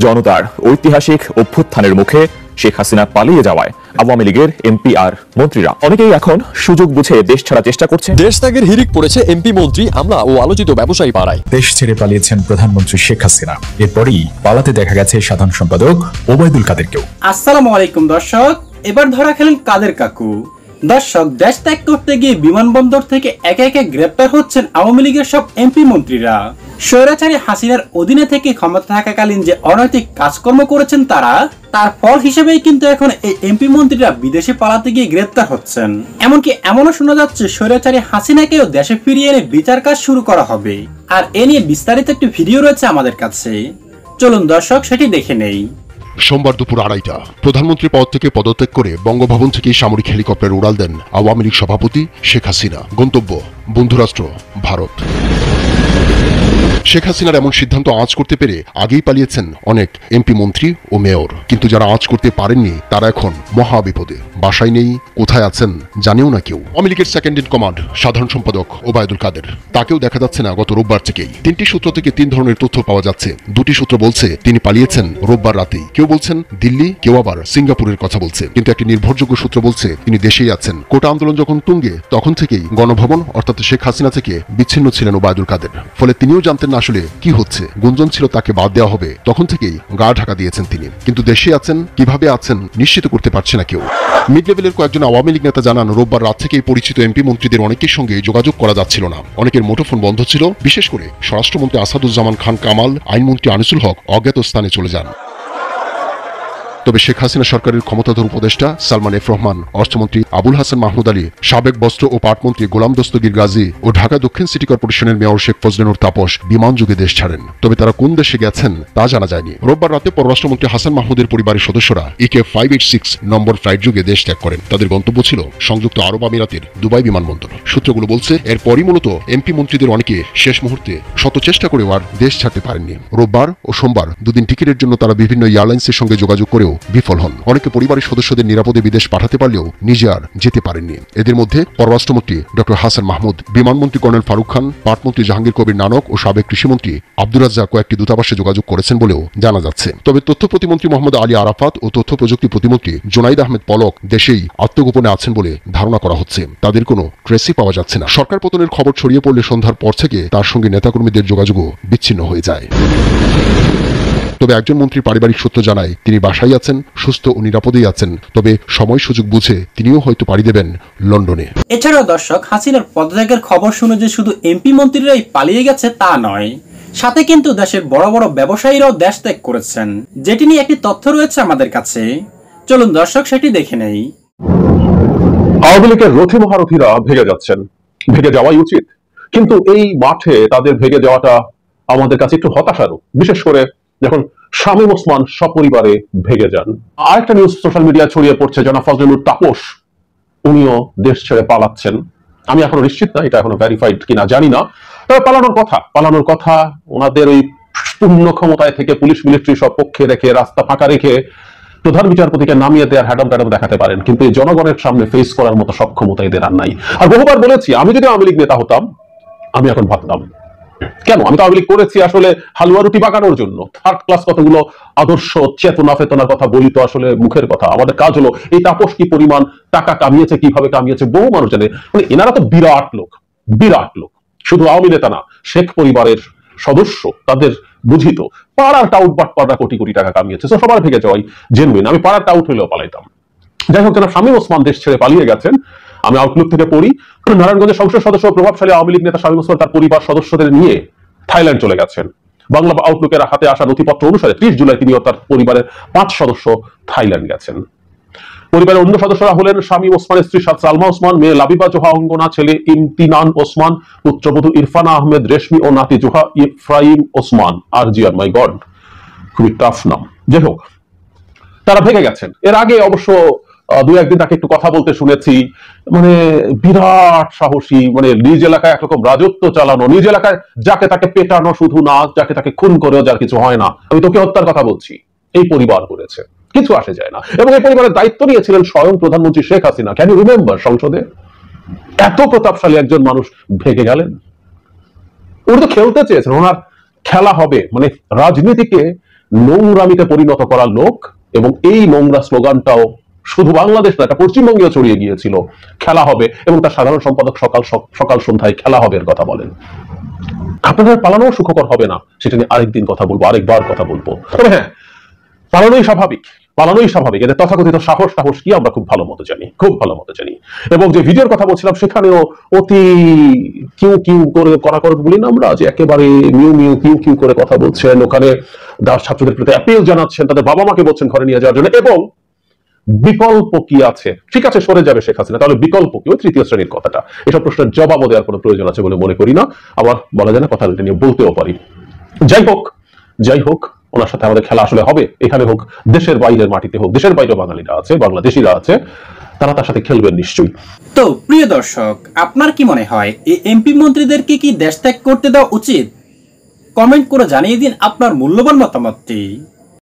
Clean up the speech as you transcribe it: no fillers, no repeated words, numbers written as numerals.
জনতার ঐতিহাসিক অভ্যুত্থানের মুখে শেখ হাসিনা পালিয়ে যাওয়ায় আওয়ামী লীগের এমপি আর মন্ত্রীরা অনেকেই এখন সুযোগ বুঝে দেশ ছাড়া চেষ্টা করছে। দেশ ত্যাগের হিড়িক পড়েছে এমপি, মন্ত্রী, আমলা ও আলোচিত ব্যবসায়ী পাড়ায়। দেশ ছেড়ে পালিয়েছেন প্রধানমন্ত্রী শেখ হাসিনা। এরপরই পালাতে দেখা গেছে সাধারণ সম্পাদক ওবায়দুল কাদেরকেও। আসসালামু আলাইকুম দর্শক, এবার ধরা খেলেন কাদের কাকু। দর্শক, দেশ ত্যাগ করতে গিয়ে বিমানবন্দর থেকে একে একে গ্রেপ্তার হচ্ছেন আওয়ামী লীগের সব এমপি মন্ত্রীরা। স্বৈরাচারী হাসিনার অধীনে থেকে ক্ষমতা থাকাকালীন যে অনৈতিক কাজকর্ম করেছেন তার ফল হিসেবেই কিন্তু এখন এই এমপি মন্ত্রীরা বিদেশে পালাতে গিয়ে গ্রেপ্তার হচ্ছেন। এমনকি এমনও শোনা যাচ্ছে স্বৈরাচারী হাসিনাকেও দেশে ফিরিয়ে এনে বিচার কাজ শুরু করা হবে। আর এ নিয়ে বিস্তারিত একটি ভিডিও রয়েছে আমাদের কাছে, চলুন দর্শক সেটি দেখে নেই। সোমবার দুপুর 2:30 প্রধানমন্ত্রী পদ থেকে পদত্যাগ করে বঙ্গভবন থেকে সামরিক হেলিকপ্টার উড়াল দেন আওয়ামী লীগ সভাপতি শেখ হাসিনা। গন্তব্য বন্ধুরাষ্ট্র ভারত। শেখ হাসিনার এমন সিদ্ধান্ত আঁচ করতে পেরে আগেই পালিয়েছেন অনেক এমপি, মন্ত্রী ও মেয়র, কিন্তু যারা আঁচ করতে পারেননি তারা এখন মহা বিপদে। বাসায় নেই, কোথায় আছেন জানেও না কেউ। আওয়ামী লীগের সেকেন্ড ইন কমান্ড সাধারণ সম্পাদক ওবায়দুল কাদের, তাকেও দেখা যাচ্ছে না গত রোববার থেকেই। 3টি সূত্র থেকে 3 ধরনের তথ্য পাওয়া যাচ্ছে। 2টি সূত্র বলছে তিনি পালিয়েছেন রোববার রাতেই, কেউ বলছেন দিল্লি, কেউ আবার সিঙ্গাপুরের কথা বলছে, কিন্তু একটি নির্ভরযোগ্য সূত্র বলছে তিনি দেশেই আছেন। কোটা আন্দোলন যখন তুঙ্গে তখন থেকেই গণভবন অর্থাৎ শেখ হাসিনা থেকে বিচ্ছিন্ন ছিলেন ওবায়দুল কাদের, ফলে তিনিও জানতেন না আসলে কি হচ্ছে। গুঞ্জন ছিল তাকে বাদ দেওয়া হবে, তখন থেকেই গা ঢাকা দিয়েছেন তিনি, কিন্তু দেশে আছেন, কিভাবে আছেন নিশ্চিত করতে পারছে না কেউ। মিড লেভেলের কয়েকজন আওয়ামী লীগ নেতা জানান রোববার রাত থেকেই পরিচিত এমপি মন্ত্রীদের অনেকের সঙ্গে যোগাযোগ করা যাচ্ছিল না। অনেকের মুঠোফোন বন্ধ ছিল, বিশেষ করে স্বরাষ্ট্রমন্ত্রী আসাদুজ্জামান খান কামাল, আইনমন্ত্রী আনিসুল হক অজ্ঞাত স্থানে চলে যান। তবে শেখ হাসিনা সরকারের ক্ষমতাধর উপদেষ্টা সালমান এফ রহমান, অর্থমন্ত্রী আবুল হাসান মাহমুদ আলী, সাবেক বস্ত্র ও পাটমন্ত্রী গোলাম দস্তগীর গাজী ও ঢাকা দক্ষিণ সিটি কর্পোরেশনের মেয়র শেখ ফজলেনুর তাপস বিমান যোগে দেশ ছাড়েন। তবে তারা কোন দেশে গেছেন তা জানা যায়নি। রোববার রাতে পররাষ্ট্রমন্ত্রী হাসান মাহমুদের পরিবারের সদস্যরা EK 586 নম্বর ফ্লাইট যোগে দেশ ত্যাগ করেন। তাদের গন্তব্য ছিল সংযুক্ত আরব আমিরাতের দুবাই বিমানবন্দর। সূত্রগুলো বলছে এরপরই মূলত এমপি মন্ত্রীদের অনেকে শেষ মুহূর্তে শত চেষ্টা করেও আর দেশ ছাড়তে পারেননি। রোববার ও সোমবার দুদিন টিকিটের জন্য তারা বিভিন্ন এয়ারলাইন্সের সঙ্গে যোগাযোগ করেও বিফল হন। অনেকে পরিবারের সদস্যদের নিরাপদে বিদেশ পাঠাতে পারলেও নিজে আর যেতে পারেননি। এদের মধ্যে পররাষ্ট্রমন্ত্রী ডক্টর হাসান মাহমুদ, বিমানমন্ত্রী কর্নেল ফারুক খান, পাটমন্ত্রী জাহাঙ্গীর কবির নানক ও সাবেক কৃষিমন্ত্রী আব্দুর রাজ্জাক কয়েকটি দূতাবাসে যোগাযোগ করেছেন বলেও জানা যাচ্ছে। তবে তথ্য প্রতিমন্ত্রী মোহাম্মদ আলী আরাফাত ও তথ্য প্রযুক্তি প্রতিমন্ত্রী জোনাইদ আহমেদ পলক দেশেই আত্মগোপনে আছেন বলে ধারণা করা হচ্ছে। তাদের কোনো ট্রেসই পাওয়া যাচ্ছে না। সরকার পতনের খবর ছড়িয়ে পড়লে সন্ধ্যার পর থেকে তার সঙ্গে নেতাকর্মীদের যোগাযোগও বিচ্ছিন্ন হয়ে যায়। তবে একজন মন্ত্রীর পারিবারিক সূত্র জানায় তিনি বাসায় আছেন, সুস্থ ও নিরাপদেই আছেন, তবে সময় সুযোগ বুঝে তিনিও হয়তো পাড়ি দেবেন লন্ডনে। এছাড়াও দর্শক, হাসিনার পদত্যাগের খবর শুনে যে শুধু এমপি মন্ত্রীরাই পালিয়ে গেছে তা নয়, সাথে কিন্তু দেশের বড় বড় ব্যবসায়ীরাও দেশ ত্যাগ করেছেন, যেটি নিয়ে একটি তথ্য রয়েছে আমাদের কাছে। চলুন দর্শক সেটি দেখে নেই। আওয়ামী লীগের রথী মহারথীরা ভেগে যাচ্ছেন, ভেগে যাওয়াই উচিত, কিন্তু এই মাঠে তাদের ভেগে যাওয়াটা আমাদের কাছে একটু হতাশারও, বিশেষ করে যখন শামীম ওসমান সপরিবারে ভেগে যান। আরেকটা নিউজ সোশ্যাল মিডিয়া ছড়িয়ে পড়ছে, জনাব ফজলেনুর তাপস উনিও দেশ ছেড়ে পালাচ্ছেন। আমি এখনো নিশ্চিত না এটা এখনো ভেরিফাইড কিনা জানি না, তবে পালানোর কথা ওনাদের ওই পূর্ণ ক্ষমতায় থেকে পুলিশ মিলিটারি সব পক্ষে রেখে, রাস্তা ফাঁকা রেখে প্রধান বিচারপতিকে নামিয়ে দেওয়ার হ্যাডম ট্যাডম দেখাতে পারেন, কিন্তু এই জনগণের সামনে ফেস করার মতো সক্ষমতা এদের আর নাই। আর বহুবার বলেছি, আমি যদি আওয়ামী লীগ নেতা হতাম আমি এখন ভাবতাম কেন আমি তো আওয়ামী লীগ করেছি আসলে হালুয়া রুটি বাগানোর জন্য। থার্ড ক্লাস কতগুলো আদর্শ চেতনা ফেতনার কথা বলি তো আসলে মুখের কথা। আমাদের কাজ হলো এই তাপস কি পরিমাণ টাকা কামিয়েছে, কিভাবে কামিয়েছে বহু মানুষ জানে। মানে এনারা তো বিরাট লোক, শুধু আওয়ামী নেতা না, শেখ পরিবারের সদস্য, তাদের বুঝিত পাড়ার টাউট বাটপাড়া কোটি কোটি টাকা কামিয়েছে। তো সবার ভেগে যাওয়াই জেনুইন। আমি পাড়ার টাউট হলেও পালাইতাম। যাই হোক, জনাব শামীম ওসমান দেশ ছেড়ে পালিয়ে গেছেন। আমি আউটলুক থেকে পড়ি, নারায়ণগঞ্জের সংসদ সদস্য প্রভাবশালী আওয়ামী লীগ নেতা শামীম ওসমান তার পরিবার সদস্যদের নিয়ে থাইল্যান্ড চলে গেছেন। বাংলা আউটলুকের হাতে আসা নথিপত্র অনুসারে 30 জুলাই তিনি ও তার পরিবারের 5 সদস্য থাইল্যান্ড গেছেন। পরিবারের অন্য সদস্যরা হলেন শামীম ওসমানের স্ত্রী সালমা ওসমান, মেয়ে লাবিবা জোহা অঙ্গনা, ছেলে ইমতিনান ওসমান, পুত্রবধূ ইরফানা আহমেদ রেশমি ও নাতি জোহা ইফরাইম ওসমান। আর জি আর মাই গড, খুবই টাফ নাম। যাই হোক, তারা ভেগে গেছেন। এর আগে অবশ্য 2-1 দিন তাকে একটু কথা বলতে শুনেছি। মানে বিরাট সাহসী, মানে নিজ এলাকায় একরকম রাজত্ব চালানো, নিজ এলাকায় যাকে তাকে পেটানো, শুধু না যাকে তাকে খুন করেও যার কিছু হয় না। আমি তোকে হত্যার কথা বলছি, এই পরিবার করেছে, কিছু আসে যায় না। এবং এই পরিবারের দায়িত্ব নিয়েছিলেন স্বয়ং প্রধানমন্ত্রী Sheikh Hasina. Can you remember? সংসদে এত প্রতাপশালী একজন মানুষ ভেগে গেলেন। উনি তো খেলতে চেয়েছেন, ওনার খেলা হবে, মানে রাজনীতিকে নোংরামিতে পরিণত করার লোক, এবং এই নোংরা স্লোগানটাও শুধু বাংলাদেশ না, এটা পশ্চিমবঙ্গেও ছড়িয়ে গিয়েছিল। খেলা হবে, এবং তার সাধারণ সম্পাদক সকাল সন্ধ্যায় খেলা হবে এর কথা বলেন। আপনাদের পালানো সুখকর হবে না, সেটা নিয়ে আরেকদিন কথা বলবো, আরেকবার কথা বলবো। তবে হ্যাঁ, পালানোই স্বাভাবিক। এদের তথাকথিত সাহস কি আমরা খুব ভালো মতো জানি। এবং যে ভিডিওর কথা বলছিলাম সেখানেও অতি কিউ করে বলি না আমরা, যে একেবারে কিউ করে কথা বলছেন। ওখানে ছাত্রদের প্রতি অ্যাপিল জানাচ্ছেন, তাদের বাবা মাকে বলছেন ঘরে নিয়ে যাওয়ার জন্য। এবং বিকল্প কি আছে? ঠিক আছে, সরে যাবে শেখ হাসিনা, তাহলে বিকল্প কি? ওই তৃতীয় শ্রেণীর কথাটা, এসব প্রশ্নের জবাবও দেওয়ার কোনো প্রয়োজন আছে বলে মনে করি না। আবার বলা যায় না, কথা নিয়ে বলতেও পারি। যাই হোক, ওনার সাথে আমাদের খেলা আসলে হবে, এখানে হোক, দেশের বাইরের মাটিতে হোক। দেশের বাইরে বাঙালিরা আছে, বাংলাদেশিরা আছে, তারা তার সাথে খেলবেন নিশ্চয়ই। তো প্রিয় দর্শক, আপনার কি মনে হয় এই এমপি মন্ত্রীদেরকে কি দেশ ত্যাগ করতে দেওয়া উচিত? কমেন্ট করে জানিয়ে দিন আপনার মূল্যবান মতামতটি।